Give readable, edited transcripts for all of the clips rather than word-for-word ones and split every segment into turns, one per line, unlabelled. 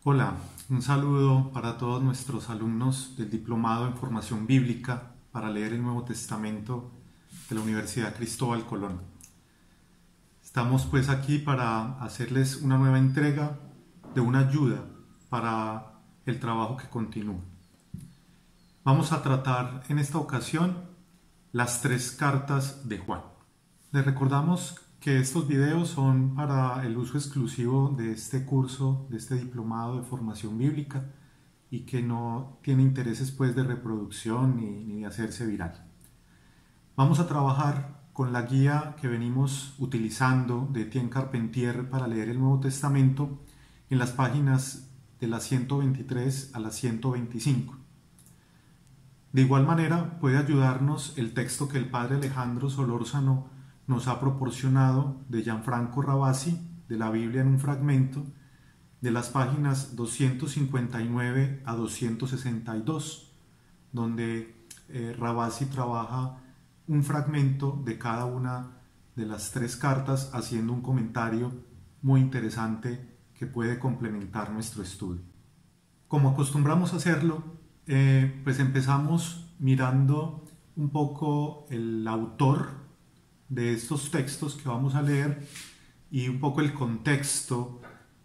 Hola, un saludo para todos nuestros alumnos del Diplomado en Formación Bíblica para leer el Nuevo Testamento de la Universidad Cristóbal Colón. Estamos pues aquí para hacerles una nueva entrega de una ayuda para el trabajo que continúa. Vamos a tratar en esta ocasión las 3 cartas de Juan. Les recordamos que estos videos son para el uso exclusivo de este curso, de este diplomado de formación bíblica, y que no tiene intereses pues de reproducción ni de hacerse viral. Vamos a trabajar con la guía que venimos utilizando de Etienne Carpentier para leer el Nuevo Testamento en las páginas de las 123 a las 125. De igual manera puede ayudarnos el texto que el padre Alejandro Solórzano nos ha proporcionado de Gianfranco Ravasi, de la Biblia en un fragmento, de las páginas 259 a 262, donde Ravasi trabaja un fragmento de cada una de las 3 cartas, haciendo un comentario muy interesante que puede complementar nuestro estudio. Como acostumbramos a hacerlo, pues empezamos mirando un poco el autor de estos textos que vamos a leer y un poco el contexto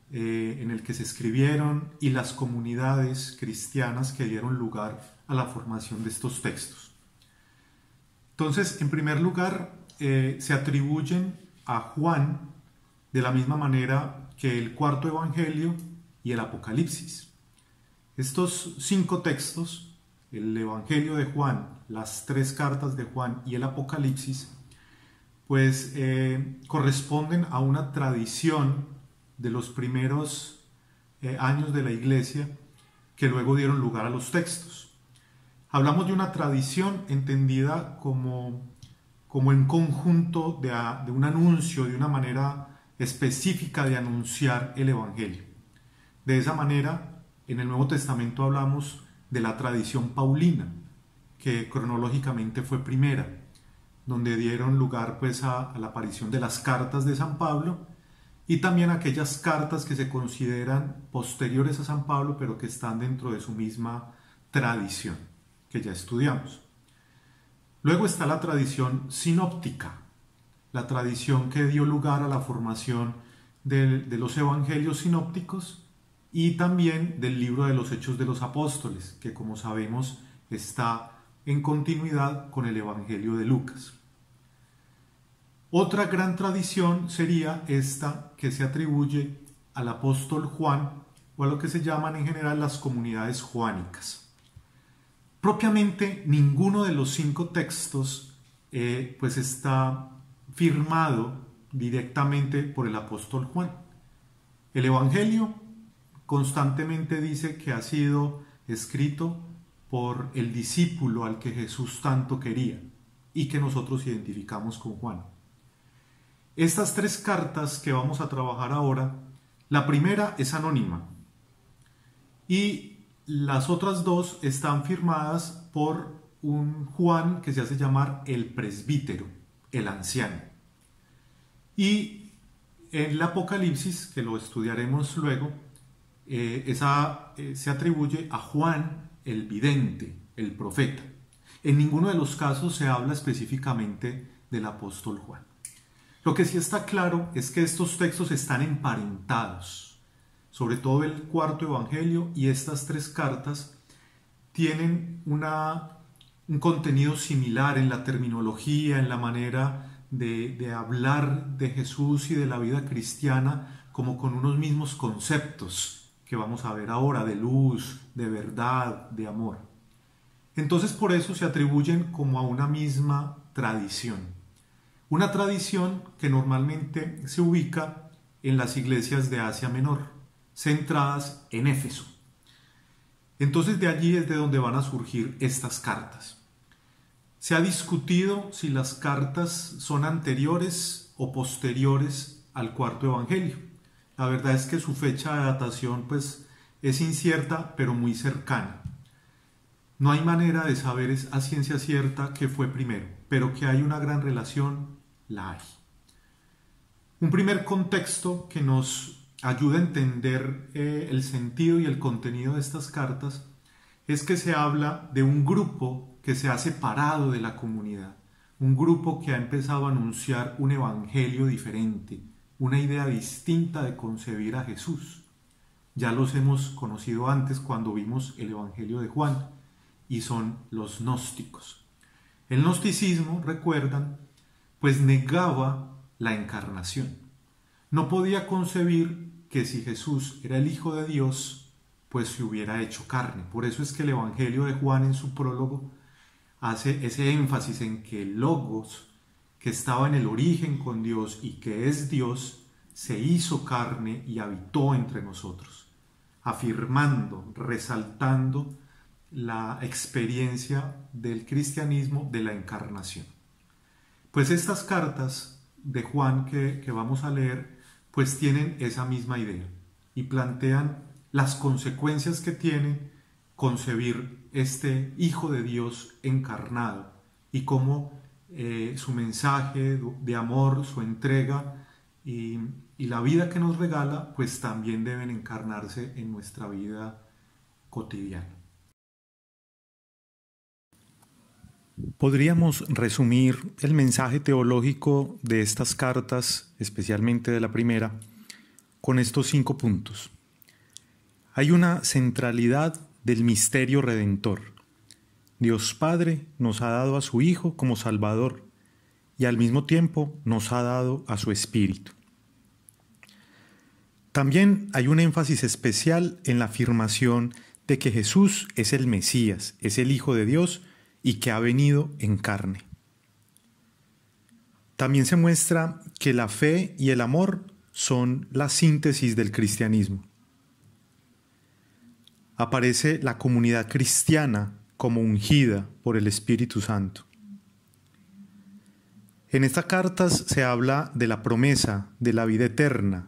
en el que se escribieron y las comunidades cristianas que dieron lugar a la formación de estos textos. Entonces, en primer lugar, se atribuyen a Juan de la misma manera que el cuarto evangelio y el Apocalipsis. Estos 5 textos, el evangelio de Juan, las 3 cartas de Juan y el Apocalipsis, pues corresponden a una tradición de los primeros años de la Iglesia que luego dieron lugar a los textos. Hablamos de una tradición entendida como en conjunto de un anuncio, de una manera específica de anunciar el Evangelio. De esa manera, en el Nuevo Testamento hablamos de la tradición paulina, que cronológicamente fue primera, donde dieron lugar pues a la aparición de las cartas de San Pablo y también aquellas cartas que se consideran posteriores a San Pablo pero que están dentro de su misma tradición que ya estudiamos. Luego está la tradición sinóptica, la tradición que dio lugar a la formación de los evangelios sinópticos y también del libro de los Hechos de los Apóstoles, que como sabemos está en continuidad con el Evangelio de Lucas. Otra gran tradición sería esta que se atribuye al apóstol Juan o a lo que se llaman en general las comunidades juánicas. Propiamente ninguno de los 5 textos pues está firmado directamente por el apóstol Juan. El Evangelio constantemente dice que ha sido escrito por el discípulo al que Jesús tanto quería y que nosotros identificamos con Juan. Estas 3 cartas que vamos a trabajar ahora, la primera es anónima y las otras 2 están firmadas por un Juan que se hace llamar el presbítero, el anciano. Y en el Apocalipsis, que lo estudiaremos luego, se atribuye a Juan el vidente, el profeta. En ninguno de los casos se habla específicamente del apóstol Juan. Lo que sí está claro es que estos textos están emparentados, sobre todo el cuarto evangelio y estas 3 cartas tienen un contenido similar en la terminología, en la manera de hablar de Jesús y de la vida cristiana, como con unos mismos conceptos que vamos a ver ahora, de luz, de verdad, de amor. Entonces por eso se atribuyen como a una misma tradición. Una tradición que normalmente se ubica en las iglesias de Asia Menor, centradas en Éfeso. Entonces de allí es de donde van a surgir estas cartas. Se ha discutido si las cartas son anteriores o posteriores al cuarto evangelio. La verdad es que su fecha de datación pues es incierta, pero muy cercana. No hay manera de saber a ciencia cierta qué fue primero, pero que hay una gran relación, la hay. Un primer contexto que nos ayuda a entender el sentido y el contenido de estas cartas es que se habla de un grupo que se ha separado de la comunidad, un grupo que ha empezado a anunciar un evangelio diferente, una idea distinta de concebir a Jesús. Ya los hemos conocido antes cuando vimos el evangelio de Juan, y son los gnósticos. El gnosticismo, recuerdan, pues negaba la encarnación. No podía concebir que si Jesús era el Hijo de Dios, pues se hubiera hecho carne. Por eso es que el Evangelio de Juan en su prólogo hace ese énfasis en que el Logos, que estaba en el origen con Dios y que es Dios, se hizo carne y habitó entre nosotros, afirmando, resaltando la experiencia del cristianismo de la encarnación. Pues estas cartas de Juan que vamos a leer, pues tienen esa misma idea y plantean las consecuencias que tiene concebir este Hijo de Dios encarnado y cómo su mensaje de amor, su entrega y la vida que nos regala, pues también deben encarnarse en nuestra vida cotidiana. Podríamos resumir el mensaje teológico de estas cartas, especialmente de la primera, con estos 5 puntos. Hay una centralidad del misterio redentor. Dios Padre nos ha dado a su Hijo como Salvador y al mismo tiempo nos ha dado a su Espíritu. También hay un énfasis especial en la afirmación de que Jesús es el Mesías, es el Hijo de Dios y que ha venido en carne. También se muestra que la fe y el amor son la síntesis del cristianismo. Aparece la comunidad cristiana como ungida por el Espíritu Santo. En estas cartas se habla de la promesa de la vida eterna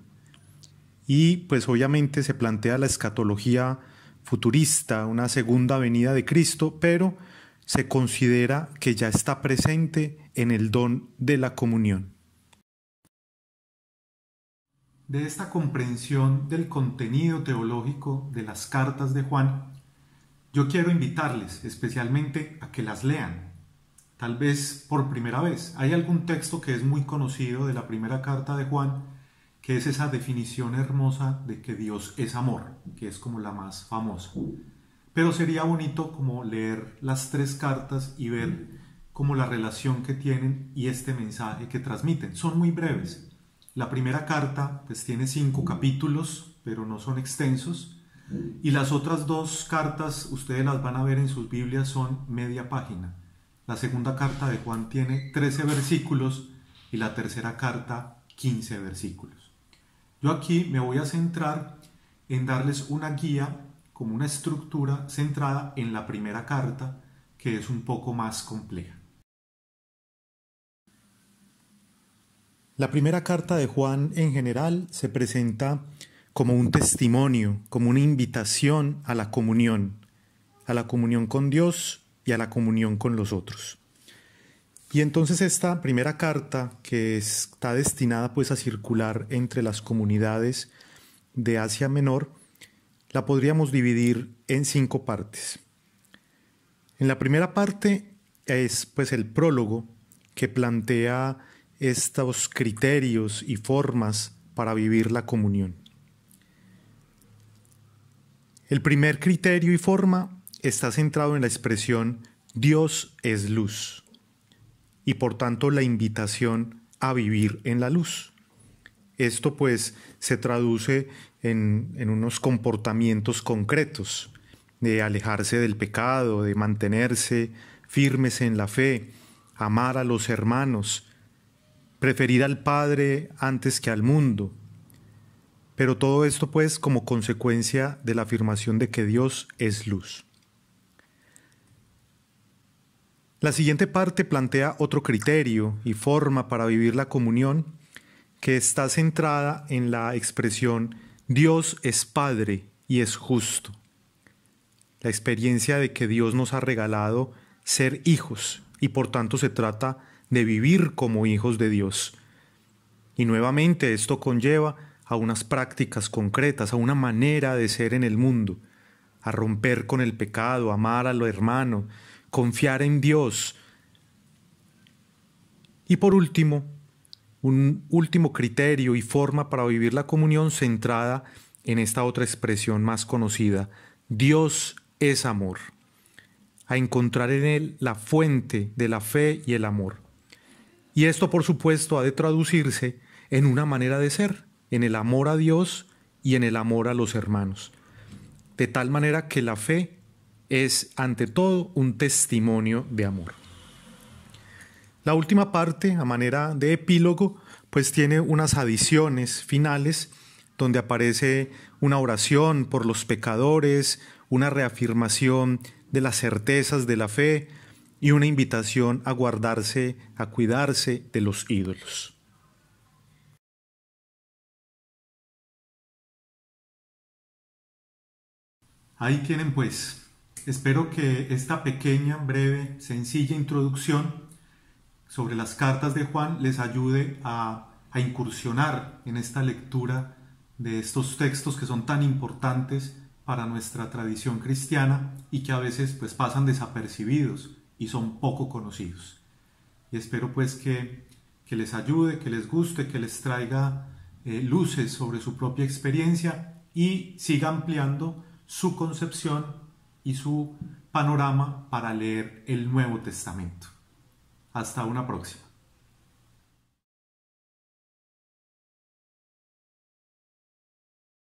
y pues obviamente se plantea la escatología futurista, una segunda venida de Cristo, pero se considera que ya está presente en el don de la comunión. De esta comprensión del contenido teológico de las cartas de Juan, yo quiero invitarles especialmente a que las lean, tal vez por primera vez. Hay algún texto que es muy conocido de la primera carta de Juan, que es esa definición hermosa de que Dios es amor, que es como la más famosa. Pero sería bonito como leer las 3 cartas y ver como la relación que tienen y este mensaje que transmiten. Son muy breves. La primera carta pues tiene 5 capítulos, pero no son extensos. Y las otras 2 cartas, ustedes las van a ver en sus Biblias, son media página. La segunda carta de Juan tiene 13 versículos y la tercera carta 15 versículos. Yo aquí me voy a centrar en darles una guía como una estructura centrada en la primera carta, que es un poco más compleja. La primera carta de Juan en general se presenta como un testimonio, como una invitación a la comunión con Dios y a la comunión con los otros. Y entonces esta primera carta, que está destinada pues a circular entre las comunidades de Asia Menor, la podríamos dividir en 5 partes. En la primera parte es pues el prólogo que plantea estos criterios y formas para vivir la comunión. El primer criterio y forma está centrado en la expresión Dios es luz y por tanto la invitación a vivir en la luz. Esto pues se traduce en unos comportamientos concretos de alejarse del pecado, de mantenerse firmes en la fe, amar a los hermanos, preferir al Padre antes que al mundo. Pero todo esto pues como consecuencia de la afirmación de que Dios es luz. La siguiente parte plantea otro criterio y forma para vivir la comunión que está centrada en la expresión Dios es Padre y es justo. La experiencia de que Dios nos ha regalado ser hijos y por tanto se trata de vivir como hijos de Dios. Y nuevamente esto conlleva a unas prácticas concretas, a una manera de ser en el mundo, a romper con el pecado, amar a lo hermano, confiar en Dios. Y por último, un último criterio y forma para vivir la comunión centrada en esta otra expresión más conocida: Dios es amor. A encontrar en Él la fuente de la fe y el amor. Y esto, por supuesto, ha de traducirse en una manera de ser, en el amor a Dios y en el amor a los hermanos. De tal manera que la fe es, ante todo, un testimonio de amor. La última parte, a manera de epílogo, pues tiene unas adiciones finales donde aparece una oración por los pecadores, una reafirmación de las certezas de la fe y una invitación a guardarse, a cuidarse de los ídolos. Ahí tienen pues. Espero que esta pequeña, breve, sencilla introducción sobre las cartas de Juan les ayude a incursionar en esta lectura de estos textos que son tan importantes para nuestra tradición cristiana y que a veces pues pasan desapercibidos y son poco conocidos. Y espero pues que les ayude, que les guste, que les traiga luces sobre su propia experiencia y siga ampliando su concepción y su panorama para leer el Nuevo Testamento. Hasta una próxima.